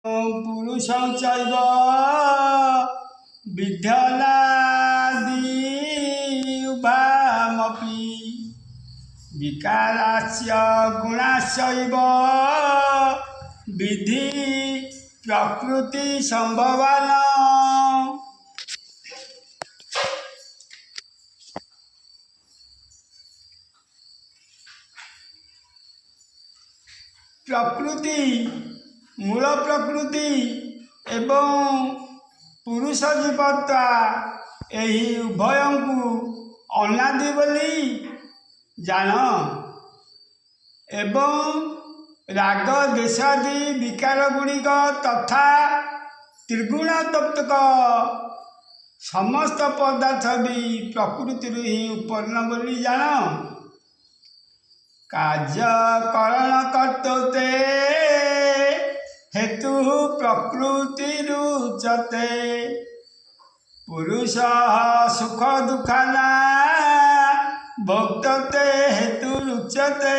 पुरुष चैव विद्यनादि उभामपि विकारास्य गुणाश्चैव विधि प्रकृति संभवाना। प्रकृति मूल प्रकृति एवं पुरुष जीवत्ता यही उभय को अनादि बोली जान एवं राग देशादि विकार गुड़िक तथा त्रिगुण तत्वक समस्त पदार्थ भी प्रकृति ही उत्पन्न बोली जान। कार्य करण कर्तव्य हेतु प्रकृतिरुच्यते पुरुष सुख दुखाना भोक्तते हेतुरुच्यते।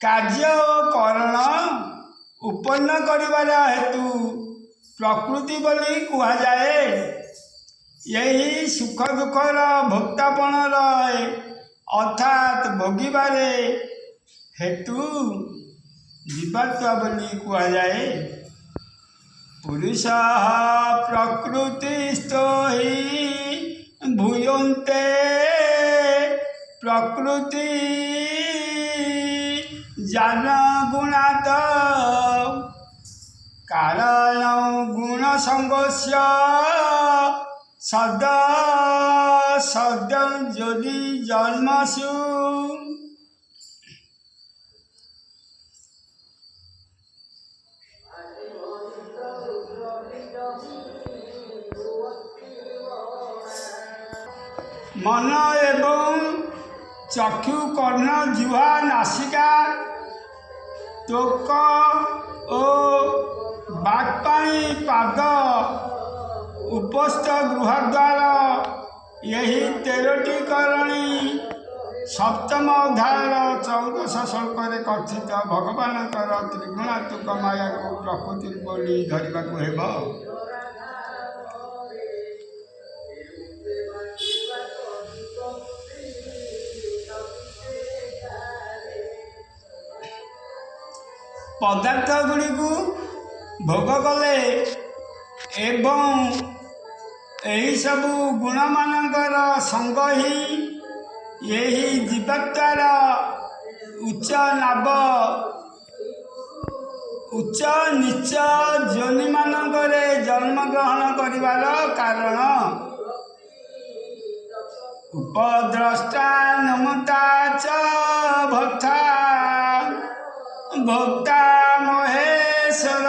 कार्य और करण उत्पन्न करिवार हेतु प्रकृति बोली कहा जाए। यही सुख दुखर भोक्तापन अर्थात भोगिबारे हेतु जीवात्मा बोली कहा जाए। पुरुष प्रकृतिस्थो हि भूयन्ते प्रकृति ज्ञान गुणात् कारण गुण संगस्य सदा सदं जोनि जन्मसु। मन एवं चक्षु कर्ण जिह्वा नासिका त्वक और बाक्पाणी पाद उपस्थ गृहद्वार यही 13टी करणी सप्तम अध्यायर 14 श्लोक कथित भगवान त्रिगुणात्मक माया को प्रकृति बोली धरवा हेब। पदार्थ गुड़ी को भोग कले एवं यही सबू गुण मानकर संग ही यही जीवात्मार उच्च नाभ उच्च नीच जोनि मानकरे जन्म ग्रहण करिवार कारण। उपद्रष्टा नमता च भक्ता भोक्ता महेश्वर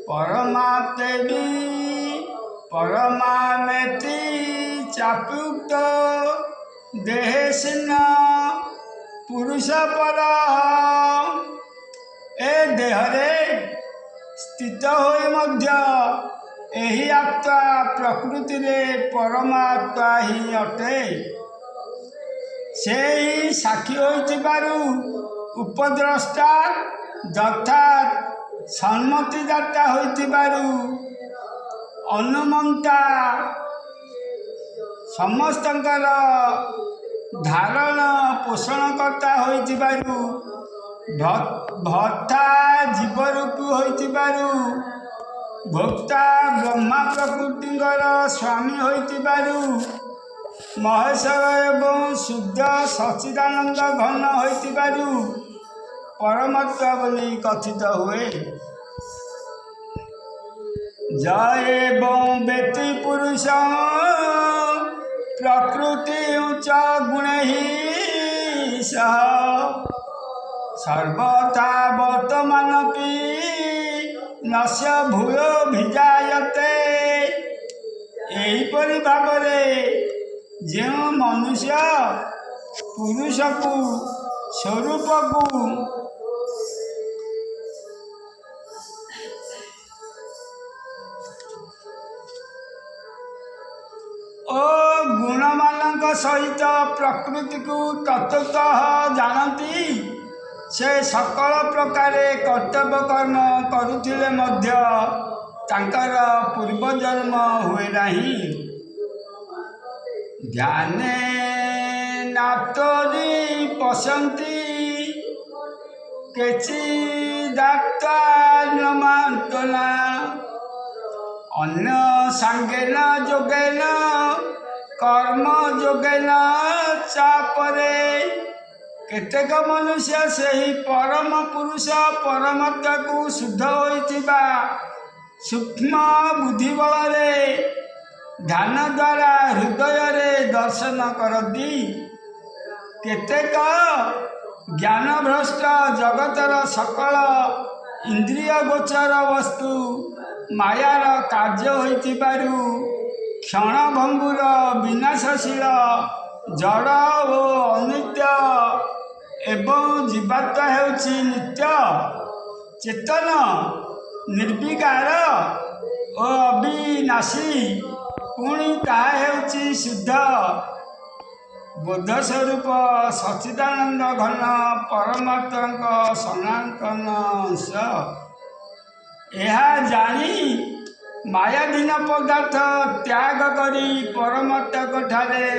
परमात्मेति परमामेति चाप्युक्त देहेसिन पुरुष पर ए देहरे स्थित होई मध्य एही आत्मा प्रकृति रे परमात्मा ही अटे। से ही साक्षी होइथिबारु उपद्रष्टा अर्थात सम्मतिदाता होइथिबारु अनुमंता समस्तंकर धारण पोषण करता होइथिबारु भर्ता जीवरूपी होइथिबारु भोक्ता ब्रह्मा प्रकृतिंकर स्वामी होइथिबारु महेश्वर एवं शुद्ध सच्चिदानंद घन होइथिबारु परमात्मा बोली कथित हुए। जय एवं व्यक्ति पुरुष प्रकृति उच्च गुण ही सह सर्वथा वर्तमानपि नस्य भूयो भिजायते। एहीपरि भावरे जो मनुष्य पुरुष को स्वरूप को ओ गुण मान सहित प्रकृति को तत्वतः जानती से सकल प्रकार कर्तव्य कर्म करुथिले मध्य तांकर पूर्वजन्म हुए नहीं। ध्याने नातरी पसंती केचिदात्ता नमांतना अन्य सांगेन जोगेन कर्म जोगेन चापरे केतेक मनुष्य सही परम पुरुष परमात्मा को शुद्ध होइथिबा सूक्ष्म बुद्धि बल ध्यान द्वारा हृदय रे दर्शन करती। केतेक ज्ञान भ्रष्ट जगतर सकल इंद्रिय गोचर वस्तु मायार कार्य होइथिबारु क्षण भंगुर विनाशशील जड़ ओ अनित्य एवं जीवात्मा हेउछि नित्य चेतन निर्विकार ओ अविनाशी पुणी ताहा हेउछि शुद्ध बोध स्वरूप सच्चिदानंद घन परमात्मा सनातन अंश। यह जानी मायाधीन पदार्थ त्याग करी परमात्मा ठारे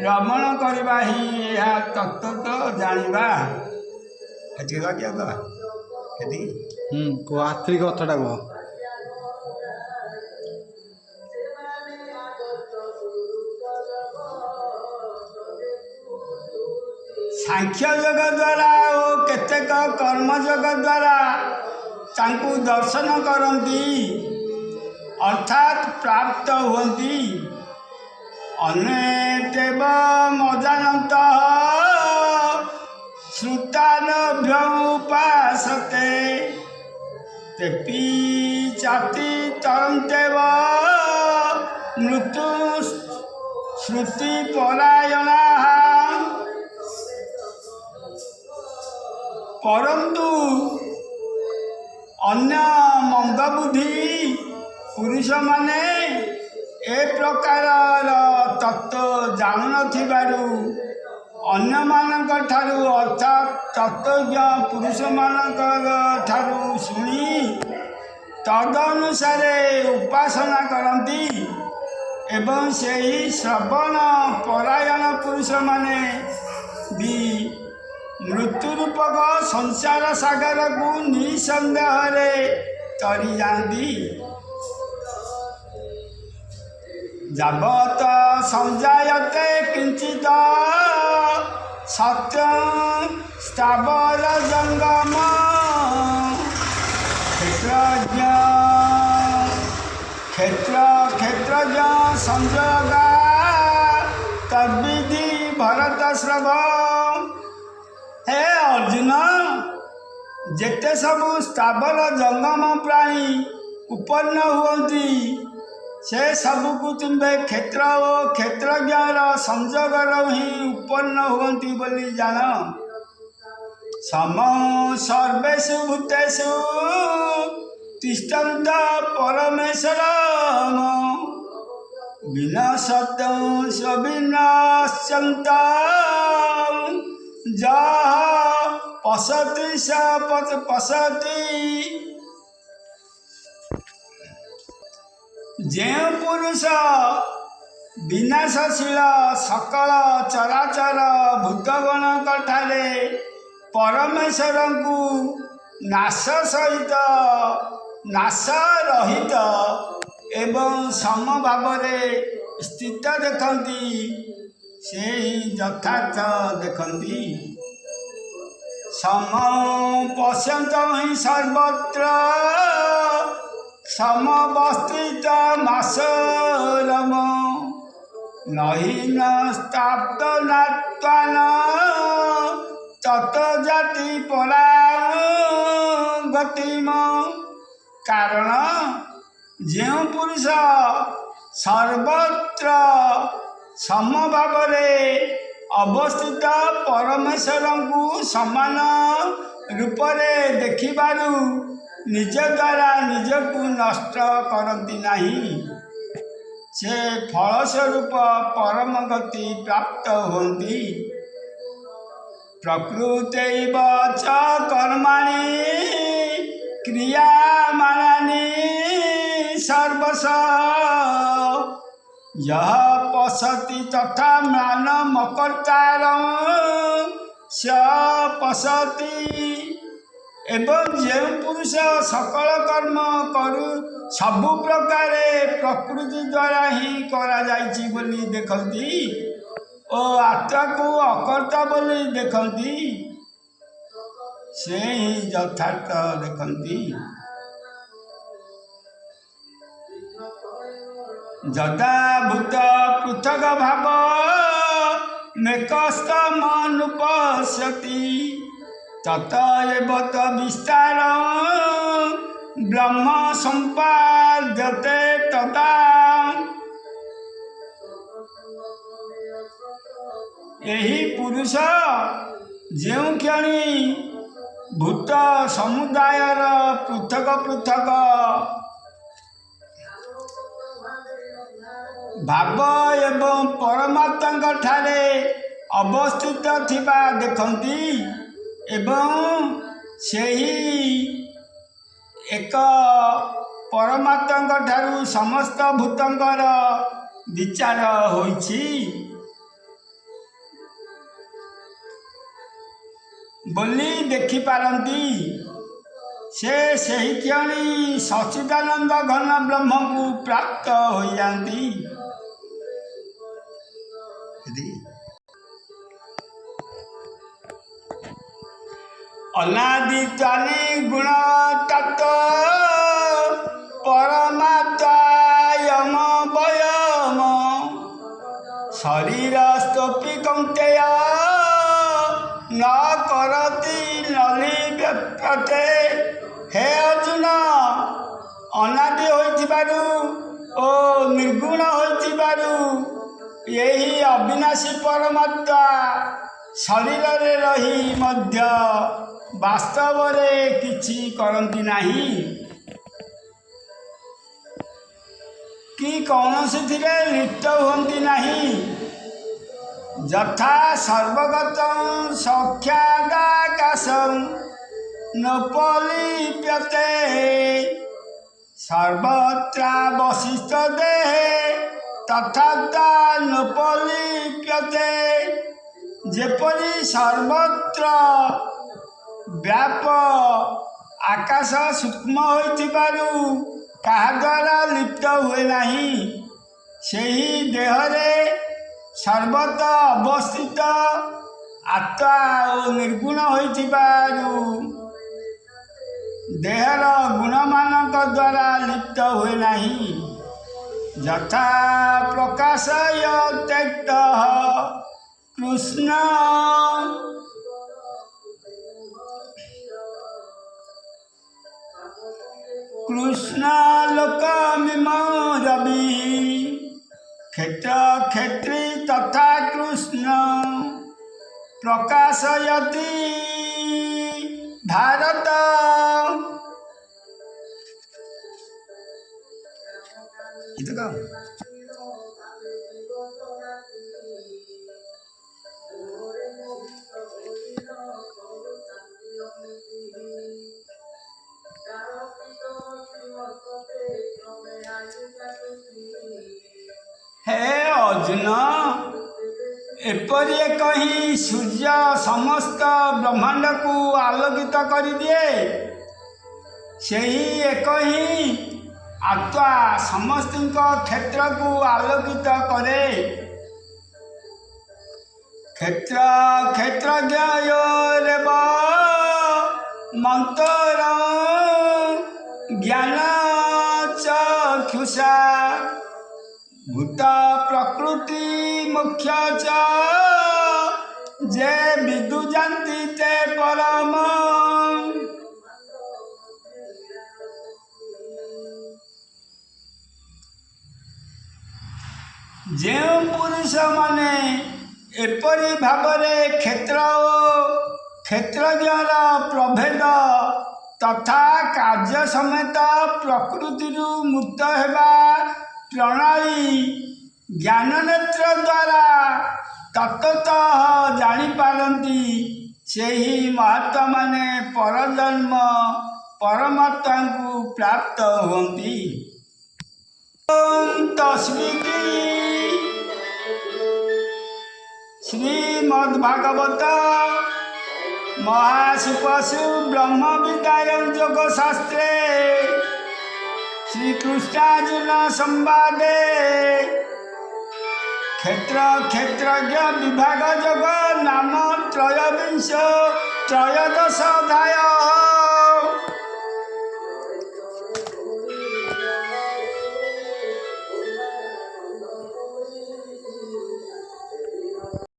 रमण करवा ही यह तत्व जानिबा। को आत्रिक कथटा कह सांख्य योग द्वारा और केतेक कर्म योग द्वारा तांकु दर्शन करती अर्थात प्राप्त होती। अनेतेव मजानत श्रुतानभ्य उपासते तेपि चाति तरन्तेव मृत्यु श्रुति परायणा। परंतु अन्य मंदबुद्धि पुरुष माने ए प्रकार तत्व जानु नथिबारु अन्य मानक ठारू अर्थात तत्वज्ञ पुरुष मानक ठारू सुनी तद अनुसारे उपासना करती एवं सेही श्रवण परायण पुरुष माने भी मृत्यु रूपक संसार सागर को निसंदेह तरी जाती। जावत संजायते किंचित सत्य स्थावर जंगम क्षेत्रज्ञ संजोगा तद्विधि भरत श्रव। हे अर्जुन जेते सबु स्थावर जंगम प्राणी उत्पन्न हुअन्ति से सबको तुम्हें क्षेत्र और क्षेत्रज्ञ संजोग ही उत्पन्न हुअन्ति बोली जान। सम सर्वेषु भूतेषु तिष्ठन्त परमेश्वरम् विनाशतं स्वविनाश्यन्त जः पश्यति स पश्यति। जो पुरुष विनाशशील सकल चराचर भूतगण ठारे परमेश्वर को नाश सहित नाश रहित एवं सम भाव स्थित देखती से ही यथार्थ देखती। सम पश्यन्त ही सर्वत्र समवस्थित मासरम नहीन स्थाप्त नात्वान तत जाति परा गतिम। कारण जो पुरुष सर्वत्र समभाव अवस्थित परमेश्वर को समान रूप से देखिबारु निज द्वारा निज को नष्ट करती नहीं से फलस्वरूप परम गति प्राप्त होती। प्रकृतैव च कर्माणि क्रियामाणानि सर्वशः यः पश्यति तथा म्लानमकर्तारं स पश्यति। एवं जो पुरुष सकल कर्म करू सबु प्रकार प्रकृति द्वारा ही करा जाइछि बोली देखती और आत्मा को अकर्ता बोली देखती से ही यथार्थ देखती। जदा भूत पृथक भाव मेकस्तमनुपश्यति तत एव विस्तार ब्रह्म संपाद्यते तदा। यही पुरुष जो क्षणी भूत समुदायर पृथक पृथक भाव एवं परमात्मा ठारे अवस्थित थिबा देखती एवं सेही एक परमात्मा ठारू समस्त भूतंकर विचार होइछि बोली देखि पारंती। से सही क्षणी सच्चिदानंद घन ब्रह्म को प्राप्त हो जाती। अनादित्वानि गुण तत्व परमात्मायम वयम शरीरस्तोपि कौन्तेय न करति नलिव्यते। हे अर्जुन अनादि होइथिबारु ओ निर्गुण होइथिबारु यही अविनाशी परमात्मा शरीर रे रही मध्य वास्तव रे किछि करंती नाही कि कौनसी थिरे लिप्त होती नहीं। यथा सर्वगतं सख्यादाकाशं नोपलिप्यते सर्वत्रावस्थितो देहे तथा नोपलिप्यते। जेपरि सर्वत्र व्याप आकाश सूक्ष्म होइथिबारु कहा द्वारा लिप्त हुए नहीं सेही देहरे सर्वत्र अवस्थित आत्मा और निर्गुण होइथिबारु देहर गुणमानक द्वारा लिप्त हुए नहीं। यथा प्रकाशय त्यक्तः कृष्ण कृष्णालोकमिमं रवि क्षेत्र क्षेत्री तथा कृष्ण प्रकाशयति भारत। हे अर्जुन एपरि एक ही सूर्य समस्त ब्रह्मांड को आलोकित कर दिए सही एक ही आत्मा समस्त क्षेत्र को आलोकित करे। क्षेत्र क्षेत्रज्ञयोरेव मंत्र ज्ञान चक्षुषा भूत प्रकृति मुख्य च जे विदुजन्ति ते परम। जे पुरुष माने एपरि भावरे क्षेत्र और क्षेत्रज्ञर प्रभेद तथा कार्य समेत प्रकृति मुक्त हेबा प्रणाली ज्ञान नेत्र द्वारा तत्वतः जानी पारंती ସେହି ମହାତ୍ମା ମାନେ ପରଜନ୍ମ ପରମାତ୍ମାଙ୍କୁ ପ୍ରାପ୍ତ ହୁଅନ୍ତି। ଓମ୍ ତସ୍ମିତି ଶ୍ରୀମଦ୍ଭାଗବତ ମହାସୁପସୁ ବ୍ରହ୍ମ ବିଦ୍ୟାୟଂ ଯୋଗ ଶାସ୍ତ୍ରେ ଶ୍ରୀକୃଷ୍ଣାର୍ଜୁନ ସମ୍ବାଦେ क्षेत्र क्षेत्रज्ञ विभाग जोग नाम त्रयोदश अध्याय।